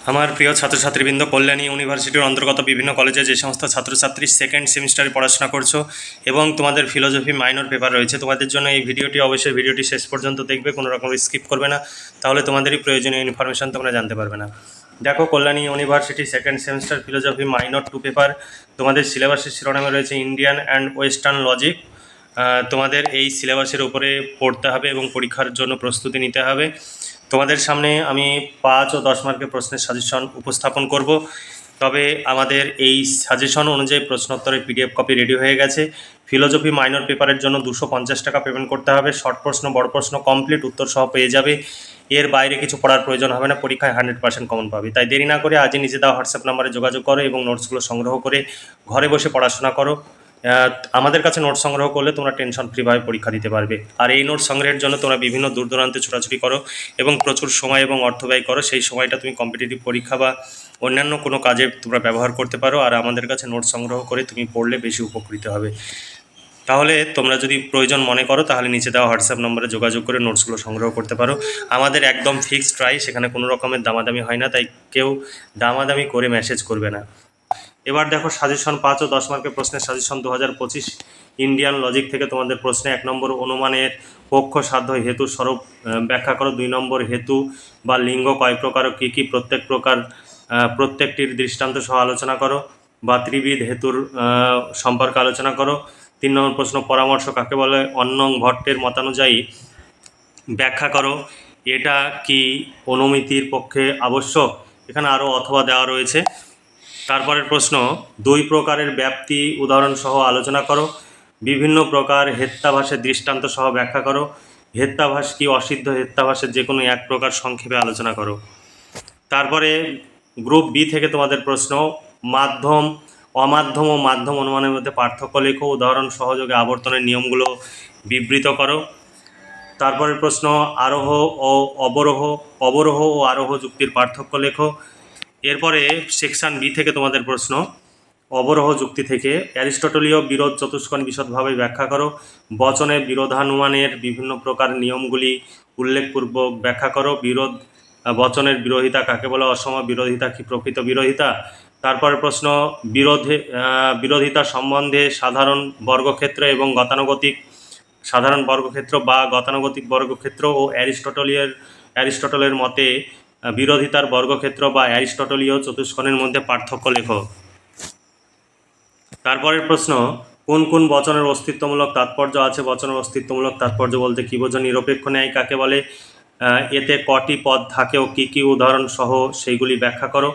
আমার প্রিয় ছাত্রছাত্রীবৃন্দ, কল্যাণী ইউনিভার্সিটির অন্তর্গত বিভিন্ন কলেজে যে সমস্ত ছাত্রছাত্রী সেকেন্ড সেমিস্টারে পড়াশোনা করছো এবং তোমাদের ফিলোজফি মাইনর পেপার রয়েছে, তোমাদের জন্য এই ভিডিওটি অবশ্যই ভিডিওটি শেষ পর্যন্ত দেখবে, কোনো রকম স্কিপ করবে না, তাহলে তোমাদেরই প্রয়োজনীয় ইনফরমেশান তোমরা জানতে পারবে না। দেখো, Kalyani university second semester philosophy minor 2 paper, তোমাদের সিলেবাসের শিরোনামে রয়েছে ইন্ডিয়ান অ্যান্ড ওয়েস্টার্ন লজিক। তোমাদের এই সিলেবাসের উপরে পড়তে হবে এবং পরীক্ষার জন্য প্রস্তুতি নিতে হবে। তোমাদের সামনে আমি 5 ও 10 মার্কের প্রশ্নের সাজেশন উপস্থাপন করব। তবে আমাদের এই সাজেশন অনুযায়ী প্রশ্নোত্তরের PDF কপি রেডি হয়ে গেছে। ফিলোজফি মাইনর পেপারের জন্য 250 টাকা পেমেন্ট করতে হবে। শর্ট প্রশ্ন, বড় প্রশ্ন কমপ্লিট উত্তর সহ পেয়ে যাবে। এর বাইরে কিছু পড়ার প্রয়োজন হবে না, পরীক্ষায় 100% কমন পাবে। তাই দেরি না করে আজই নিজে দেওয়া হোয়াটসঅ্যাপ নাম্বারে যোগাযোগ করো এবং নোটসগুলো সংগ্রহ করে ঘরে বসে পড়াশোনা করো। আমাদের কাছে নোট সংগ্রহ করলে তোমরা টেনশন ফ্রিভাবে পরীক্ষা দিতে পারবে। আর এই নোট সংগ্রহের জন্য তোমরা বিভিন্ন দূর দূরান্তে ছোটাছুটি করো এবং প্রচুর সময় এবং অর্থ ব্যয় করো। সেই সময়টা তুমি কম্পিটিটিভ পরীক্ষা বা অন্যান্য কোনো কাজে তোমরা ব্যবহার করতে পারো। আর আমাদের কাছে নোট সংগ্রহ করে তুমি পড়লে বেশি উপকৃত হবে। তাহলে তোমরা যদি প্রয়োজন মনে করো তাহলে নিচে দেওয়া হোয়াটসঅ্যাপ নম্বরে যোগাযোগ করে নোটসগুলো সংগ্রহ করতে পারো। আমাদের একদম ফিক্সড প্রাইস, সেখানে কোনো রকমের দামাদামি হয় না, তাই কেউ দামাদামি করে মেসেজ করবে না। এবার দেখো, সাজেশন 5 ও 10 মার্কের প্রশ্নের সাজেশন 2025 ইন্ডিয়ান লজিক থেকে তোমাদের প্রশ্নে 1 নম্বর অনুমানের পক্ষ সাধ্য হেতু স্বরূপ ব্যাখ্যা করো। 2 নম্বর হেতু বা লিঙ্গ কয় প্রকার ও কী কী, প্রত্যেকটির দৃষ্টান্ত সহ আলোচনা করো বা ত্রিবিধ হেতুর সম্পর্কে আলোচনা করো। 3 নম্বর প্রশ্ন, পরামর্শ কাকে বলে অন্নং ভট্টের মতানুযায়ী ব্যাখ্যা করো। এটা কি অনুমিতির পক্ষে আবশ্যক? এখানে আরও অথবা দেওয়া রয়েছে। তারপরের প্রশ্ন, 2 প্রকারের ব্যাপ্তি উদাহরণ সহ আলোচনা করো। বিভিন্ন প্রকার হেত্যাভাসের দৃষ্টান্ত সহ ব্যাখ্যা করো। হেত্যাভাস কি অসিদ্ধ হেত্যাভাসের যে কোনো এক প্রকার সংক্ষেপে আলোচনা করো। তারপরে গ্রুপ বি থেকে তোমাদের প্রশ্ন, মাধ্যম, অমাধ্যম ও মাধ্যম অনুমানের মধ্যে পার্থক্য লেখো। উদাহরণ সহযোগে আবর্তনের নিয়মগুলো বিবৃত করো। তারপরের প্রশ্ন, আরোহ ও অবরোহ ও আরোহ যুক্তির পার্থক্য লেখো। এরপরে সেকশন বি থেকে তোমাদের প্রশ্ন, অবরোহ যুক্তি থেকে অ্যারিস্টটলীয় বিরোধ চতুষ্কোণ বিশদভাবে ব্যাখ্যা করো। বচনের বিরোধানুমানের বিভিন্ন প্রকার নিয়মগুলি উল্লেখপূর্বক ব্যাখ্যা করো। বচনের বিরোধিতা কাকে বলে, অসম বিরোধিতা কি প্রকৃত বিরোধিতা। তারপরে প্রশ্ন, বিরোধিতা সম্বন্ধে সাধারণ বর্গক্ষেত্র এবং গতানুগতিক সাধারণ বর্গক্ষেত্র বা গতানুগতিক বর্গক্ষেত্র ও অ্যারিস্টটলের মতে বিরোধিতার বর্গক্ষেত্র বা অ্যারিস্টটলীয় চতুষ্কোণের মধ্যে পার্থক্য লেখো। তারপরের প্রশ্ন, কোন কোন বচনের অস্তিত্বমূলক তাৎপর্য আছে। বচনের অস্তিত্বমূলক তাৎপর্য বলতে কী বোঝো। নিরপেক্ষ ন্যায় কাকে বলে, এতে কটি পদ থাকে ও কী কী উদাহরণ সহ সেইগুলি ব্যাখ্যা করো।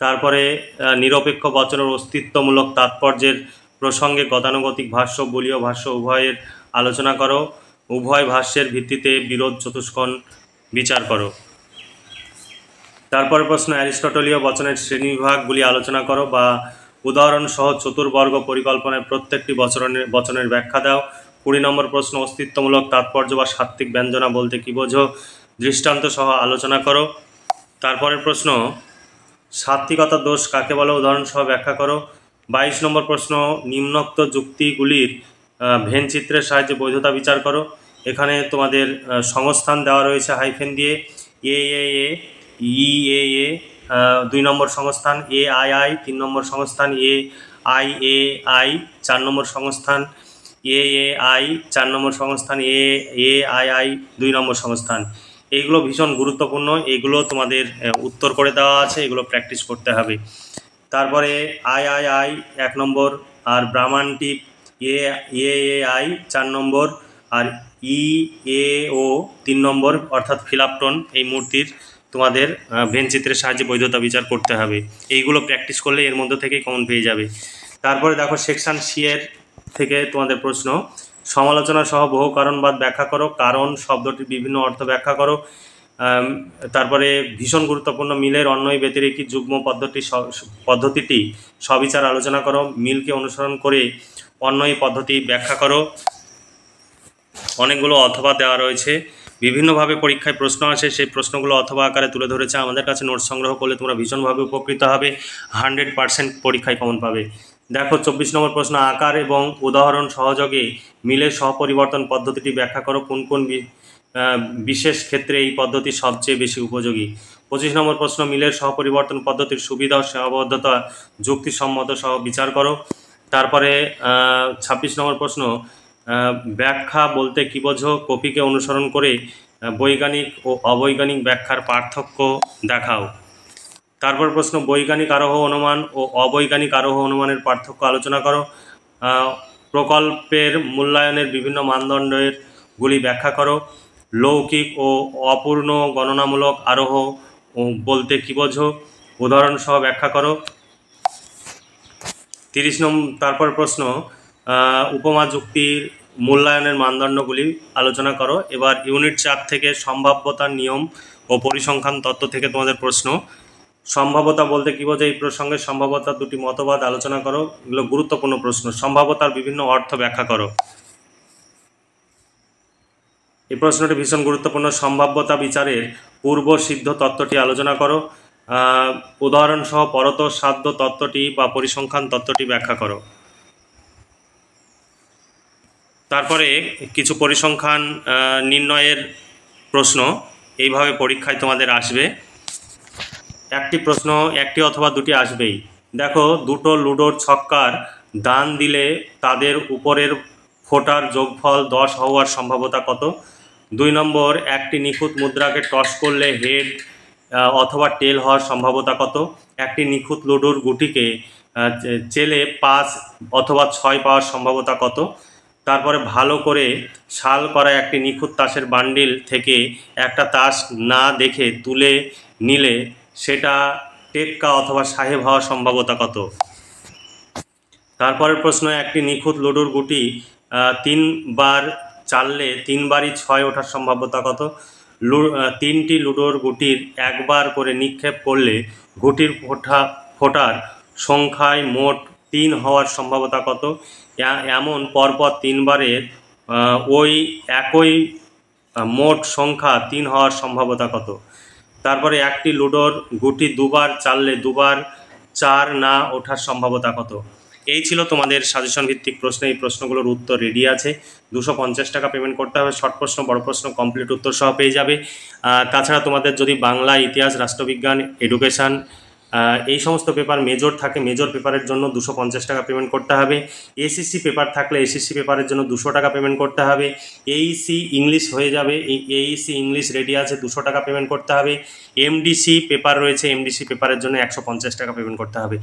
তারপরে নিরপেক্ষ বচনের অস্তিত্বমূলক তাৎপর্যের প্রসঙ্গে গতানুগতিক ভাষ্য, বলীয় ভাষ্য উভয়ের আলোচনা করো। উভয় ভাষ্যের ভিত্তিতে বিরোধ চতুষ্কোণ বিচার করো। তারপরে প্রশ্ন, অ্যারিস্টটলীয় বচনের শ্রেণীবিভাগগুলি আলোচনা করো বা উদাহরণ সহ চতুর্বর্গ পরিকল্পনায় প্রত্যেকটি বচনের ব্যাখ্যা দাও। 20 নম্বর প্রশ্ন, অস্তিত্বমূলক তাৎপর্য বা সাত্ত্বিক ব্যঞ্জনা বলতে কী বোঝো, দৃষ্টান্ত সহ আলোচনা করো। তারপরের প্রশ্ন, সাত্ত্বিকতার দোষ কাকে বলো, উদাহরণ সহ ব্যাখ্যা করো। 22 নম্বর প্রশ্ন, নিম্নোক্ত যুক্তিগুলির ভেন চিত্রের সাহায্যে বৈধতা বিচার করো। এখানে তোমাদের সংস্থান দেওয়া রয়েছে হাইফেন দিয়ে, এএএ, ইএএ 2 নম্বর সংস্থান, এআইআই 3 নম্বর সংস্থান, এআইএআই 4 নম্বর সংস্থান, এএআই 4 নম্বর সংস্থান, এআইআই 2 নম্বর সংস্থান। এইগুলো ভীষণ গুরুত্বপূর্ণ, এগুলো তোমাদের উত্তর করে দেওয়া আছে, এগুলো প্র্যাকটিস করতে হবে। তারপরে আইআইআই 1 নম্বর, আর ব্রাহ্মণটি এআই 4 নম্বর, আর ইএও 3 নম্বর, অর্থাৎ ফিলাপটন এই মূর্তির তোমাদের ভেন চিত্রের সাহায্যে বৈধতা বিচার করতে হবে। এইগুলো প্র্যাকটিস করলে এর মধ্যে থেকেই কমন পেয়ে যাবে। তারপরে দেখো, সেকশন সি এর থেকে তোমাদের প্রশ্ন, সমালোচনা সহ বহু কারণবাদ ব্যাখ্যা করো। কারণ শব্দটির বিভিন্ন অর্থ ব্যাখ্যা করো। তারপরে ভীষণ গুরুত্বপূর্ণ, মিলের অন্যয় ব্যতিরেকি যুগ্ম পদ্ধতিটি সবিচার আলোচনা করো। মিলকে অনুসরণ করে অন্যয় পদ্ধতি ব্যাখ্যা করো। অনেকগুলো অথবা দেওয়া রয়েছে, বিভিন্নভাবে পরীক্ষায় প্রশ্ন আসে, সেই প্রশ্নগুলো অথবা আকারে তুলে ধরেছে। আমাদের কাছে নোট সংগ্রহ করলে তোমরা ভীষণভাবে উপকৃত হবে, 100% পরীক্ষায় কমন পাবে। দেখো, 24 নম্বর প্রশ্ন, আকার এবং উদাহরণ সহযোগে মিলের সহপরিবর্তন পদ্ধতিটি ব্যাখ্যা করো। কোন কোন বিশেষ ক্ষেত্রে এই পদ্ধতি সবচেয়ে বেশি উপযোগী। 25 নম্বর প্রশ্ন, মিলের সহপরিবর্তন পদ্ধতির সুবিধা ও সীমাবদ্ধতা যুক্তিসম্মত সহ বিচার করো। তারপরে 26 নম্বর প্রশ্ন, ব্যাখ্যা বলতে কী বোঝো? কপিকে অনুসরণ করে বৈজ্ঞানিক ও অবৈজ্ঞানিক ব্যাখ্যার পার্থক্য দেখাও। তারপর প্রশ্ন, বৈজ্ঞানিক আরোহ অনুমান ও অবৈজ্ঞানিক আরোহ অনুমানের পার্থক্য আলোচনা করো। প্রকল্পের মূল্যায়নের বিভিন্ন মানদণ্ডের গুলি ব্যাখ্যা করো। লৌকিক ও অপূর্ণ গণনামূলক আরোহ বলতে কী বোঝো? উদাহরণ সহ ব্যাখ্যা করো। 30 নম্বর তারপর প্রশ্ন, উপমা যুক্তির মূল্যায়নের মানদণ্ডগুলি আলোচনা করো। এবার ইউনিট 4 থেকে সম্ভাব্যতার নিয়ম ও পরিসংখ্যান তত্ত্ব থেকে তোমাদের প্রশ্ন। সম্ভাব্যতা বলতে কী বোঝো? এই প্রসঙ্গে সম্ভাব্যতার দুটি মতবাদ আলোচনা করো। এগুলো গুরুত্বপূর্ণ প্রশ্ন। সম্ভাব্যতার বিভিন্ন অর্থ ব্যাখ্যা করো। এই প্রশ্নটি ভীষণ গুরুত্বপূর্ণ। সম্ভাব্যতা বিচারের পূর্ব সিদ্ধ তত্ত্বটি আলোচনা করো। উদাহরণ সহ পরত সাধ্য তত্ত্বটি বা পরিসংখ্যান তত্ত্বটি ব্যাখ্যা করো। তারপরে কিছু পরিসংখ্যান নির্ণয়ের প্রশ্ন এইভাবে পরীক্ষায় তোমাদের আসবে। একটি প্রশ্ন একটি অথবা দুটি আসবেই। দেখো, দুটো লুডোর ছক্কার দান দিলে তাদের উপরের ফোটার যোগফল 10 হওয়ার সম্ভাব্যতা কত? 2 নম্বর, একটি নিখুঁত মুদ্রাকে টস করলে হেড অথবা টেল হওয়ার সম্ভাব্যতা কত? একটি নিখুঁত লুডোর গুটিকে চেলে 5 অথবা 6 পাওয়ার সম্ভাব্যতা কত? তারপরে ভালো করে শাল করা একটি নিখুঁত তাসের বান্ডিল থেকে একটা তাস না দেখে তুলে নিলে সেটা টেক্কা অথবা সাহেব হওয়ার সম্ভাব্যতা কত? তারপরের প্রশ্ন, একটি নিখুঁত লুডোর গুটি 3 বার চাললে 3 বারই 6 ওঠার সম্ভাব্যতা কত? 3টি লুডোর গুটির একবার করে নিক্ষেপ করলে গুটির ফোটার সংখ্যায় মোট 3 হওয়ার সম্ভাব্যতা কত? এমন পরপর 3 বারের ওই একই মোট সংখ্যা 3 হওয়ার সম্ভাব্যতা কত? তারপরে একটি লুডোর গুটি 2 বার চাললে 2 বার 4 না ওঠার সম্ভাব্যতা কত? এই ছিল তোমাদের সাজেশন ভিত্তিক প্রশ্ন। এই প্রশ্নগুলোর উত্তর রেডি আছে। 250 টাকা পেমেন্ট করতে হবে। শর্ট প্রশ্ন, বড় প্রশ্ন কমপ্লিট উত্তর সহ পেয়ে যাবে। তাছাড়া তোমাদের যদি বাংলা, ইতিহাস, রাষ্ট্রবিজ্ঞান, এডুকেশান এই সমস্ত পেপার মেজর থাকে, মেজর পেপারের জন্য 250 টাকা পেমেন্ট করতে হবে। এসএসসি পেপার থাকলে এসএসসি পেপারের জন্য 200 টাকা পেমেন্ট করতে হবে। এইসি ইংলিশ হয়ে যাবে, এই এইসি ইংলিশ রেডি আছে, 200 টাকা পেমেন্ট করতে হবে। এমডিসি পেপার রয়েছে, এমডিসি পেপারের জন্য 150 টাকা পেমেন্ট করতে হবে।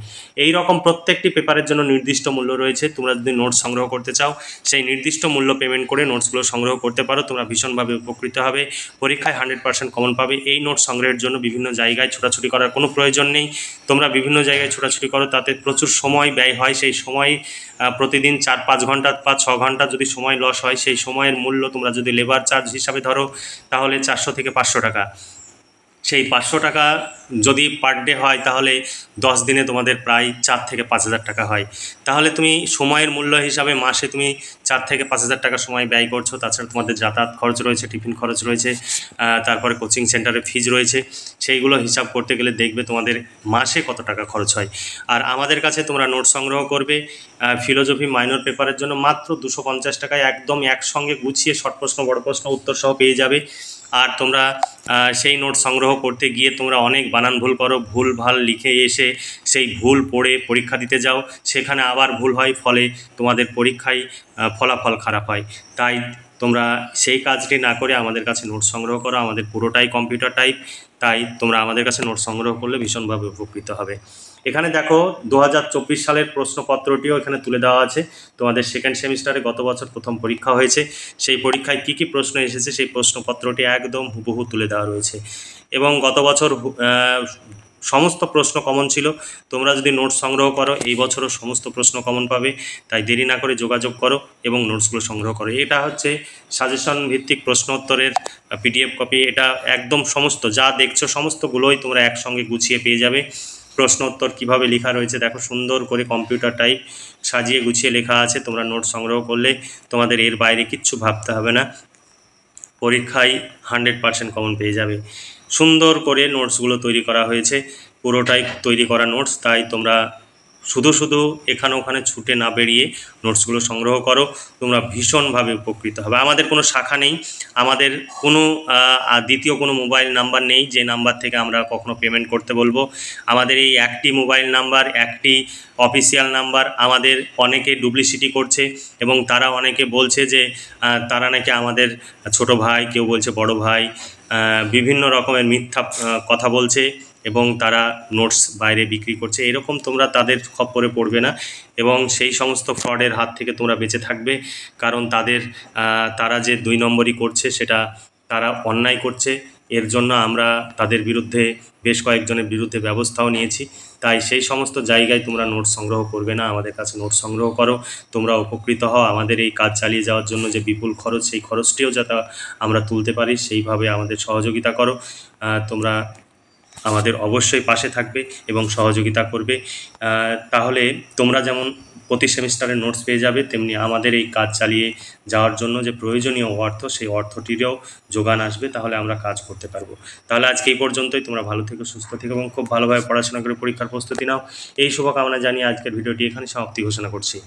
এই রকম প্রত্যেকটি পেপারের জন্য নির্দিষ্ট মূল্য রয়েছে। তোমরা যদি নোটস সংগ্রহ করতে চাও সেই নির্দিষ্ট মূল্য পেমেন্ট করে নোটসগুলো সংগ্রহ করতে পারো। তোমরা ভীষণভাবে উপকৃত হবে। পরীক্ষায় 100% কমন পাবে। এই নোটস সংগ্রহের জন্য বিভিন্ন জায়গায় ছোটাছুটি করার কোনো প্রয়োজন নেই। তোমরা বিভিন্ন জায়গায় ছোটাছুটি করো, তাতে প্রচুর সময় ব্যয় হয়। সেই সময় প্রতিদিন 4-5 ঘন্টা বা 6 ঘন্টা যদি সময় লস হয়, সেই সময়ের মূল্য তোমরা যদি লেবার চার্জ হিসাবে ধরো তাহলে 400 থেকে 500 টাকা। সেই 500 টাকা যদি পার ডে হয় তাহলে 10 দিনে তোমাদের প্রায় 4 থেকে 5,000 টাকা হয়। তাহলে তুমি সময়ের মূল্য হিসাবে মাসে তুমি 4 থেকে 5,000 টাকা সময় ব্যয় করছো। তাছাড়া তোমাদের যাতায়াত খরচ রয়েছে, টিফিন খরচ রয়েছে, তারপরে কোচিং সেন্টারে ফিজ রয়েছে। সেইগুলো হিসাব করতে গেলে দেখবে তোমাদের মাসে কত টাকা খরচ হয়। আর আমাদের কাছে তোমরা নোট সংগ্রহ করবে ফিলোজফি মাইনর পেপারের জন্য মাত্র 250 টাকায় একদম একসঙ্গে গুছিয়ে শর্ট প্রশ্ন, বড় প্রশ্ন উত্তর সহ পেয়ে যাবে। আর তোমরা সেই নোট সংগ্রহ করতে গিয়ে তোমরা অনেক বানান ভুল করো, ভুল ভাল লিখে এসে সেই ভুল পড়ে পরীক্ষা দিতে যাও, সেখানে আবার ভুল হয়, ফলে তোমাদের পরীক্ষায় ফলাফল খারাপ হয়। তাই তোমরা সেই কাজটি না করে আমাদের কাছে নোট সংগ্রহ করো। আমাদের পুরোটাই কম্পিউটার টাইপ, তাই তোমরা আমাদের কাছে নোট সংগ্রহ করলে ভীষণভাবে উপকৃত হবে। এখানে দেখো 2024 সালের প্রশ্নপত্রটিও এখানে তুলে দেওয়া আছে। তোমাদের সেকেন্ড সেমিস্টারে গত বছর প্রথম পরীক্ষা হয়েছে, সেই পরীক্ষায় কী কী প্রশ্ন এসেছে সেই প্রশ্নপত্রটি একদম হুবহু তুলে দেওয়া রয়েছে। এবং গত বছর সমস্ত প্রশ্ন কমন ছিল। তোমরা যদি নোটস সংগ্রহ করো এই বছরও সমস্ত প্রশ্ন কমন পাবে। তাই দেরি না করে যোগাযোগ করো এবং নোটসগুলো সংগ্রহ করো। এটা হচ্ছে সাজেশন ভিত্তিক প্রশ্ন উত্তরের পিডিএফ কপি। এটা একদম সমস্ত যা দেখছো সমস্তগুলোই তোমরা একসঙ্গে গুছিয়ে পেয়ে যাবে। প্রশ্ন উত্তর কীভাবে লেখা রয়েছে দেখো, সুন্দর করে কম্পিউটার টাইপ সাজিয়ে গুছিয়ে লেখা আছে। তোমরা নোট সংগ্রহ করলে তোমাদের এর বাইরে কিচ্ছু ভাবতে হবে না। পরীক্ষায় 100% কমন পেয়ে যাবে। সুন্দর করে নোটসগুলো তৈরি করা হয়েছে, পুরোটাই তৈরি করা নোটস। তাই তোমরা শুধু শুধু এখানে ওখানে ছুটে না বেরিয়ে নোটসগুলো সংগ্রহ করো, তোমরা ভীষণভাবে উপকৃত হবে। আমাদের কোনো শাখা নেই, আমাদের কোনো দ্বিতীয় কোনো মোবাইল নাম্বার নেই যে নাম্বার থেকে আমরা কখনো পেমেন্ট করতে বলবো। আমাদের এই একটি মোবাইল নাম্বার, একটি অফিসিয়াল নাম্বার। আমাদের অনেকে ডুপ্লিসিটি করছে এবং তারা অনেকে বলছে যে তারা নাকি আমাদের ছোট ভাই, কেউ বলছে বড় ভাই, বিভিন্ন রকমের মিথ্যা কথা বলছে এবং তারা নোটস বাইরে বিক্রি করছে। এরকম তোমরা তাদের খপ্পরে পড়বে না এবং সেই সমস্ত ফ্রডের হাত থেকে তোমরা বেঁচে থাকবে। কারণ তারা যে 2 নম্বরই করছে সেটা তারা অন্যায় করছে। এর জন্য আমরা তাদের বিরুদ্ধে বেশ কয়েকজনের বিরুদ্ধে ব্যবস্থাও নিয়েছি। তাই সেই সমস্ত জায়গায় তোমরা নোটস সংগ্রহ করবে না, আমাদের কাছে নোটস সংগ্রহ করো, তোমরা উপকৃত হও। আমাদের এই কাজ চালিয়ে যাওয়ার জন্য যে বিপুল খরচ, সেই খরচটিও যাতে আমরা তুলতে পারি সেইভাবে আমাদের সহযোগিতা করো। তোমরা আমাদের অবশ্যই পাশে থাকবে এবং সহযোগিতা করবে। তাহলে তোমরা যেমন প্রতি সেমিস্টারে নোটস পেয়ে যাবে, তেমনি আমাদের এই কাজ চালিয়ে যাওয়ার জন্য যে প্রয়োজনীয় অর্থ, সেই অর্থটিরও যোগান আসবে। তাহলে আমরা কাজ করতে পারবো। তাহলে আজকে এই পর্যন্তই। তোমরা ভালো থেকো, সুস্থ থেকো এবং খুব ভালোভাবে পড়াশোনা করে পরীক্ষার প্রস্তুতি নাও। এই শুভকামনা জানিয়ে আজকের ভিডিওটি এখানে সমাপ্তি ঘোষণা করছি।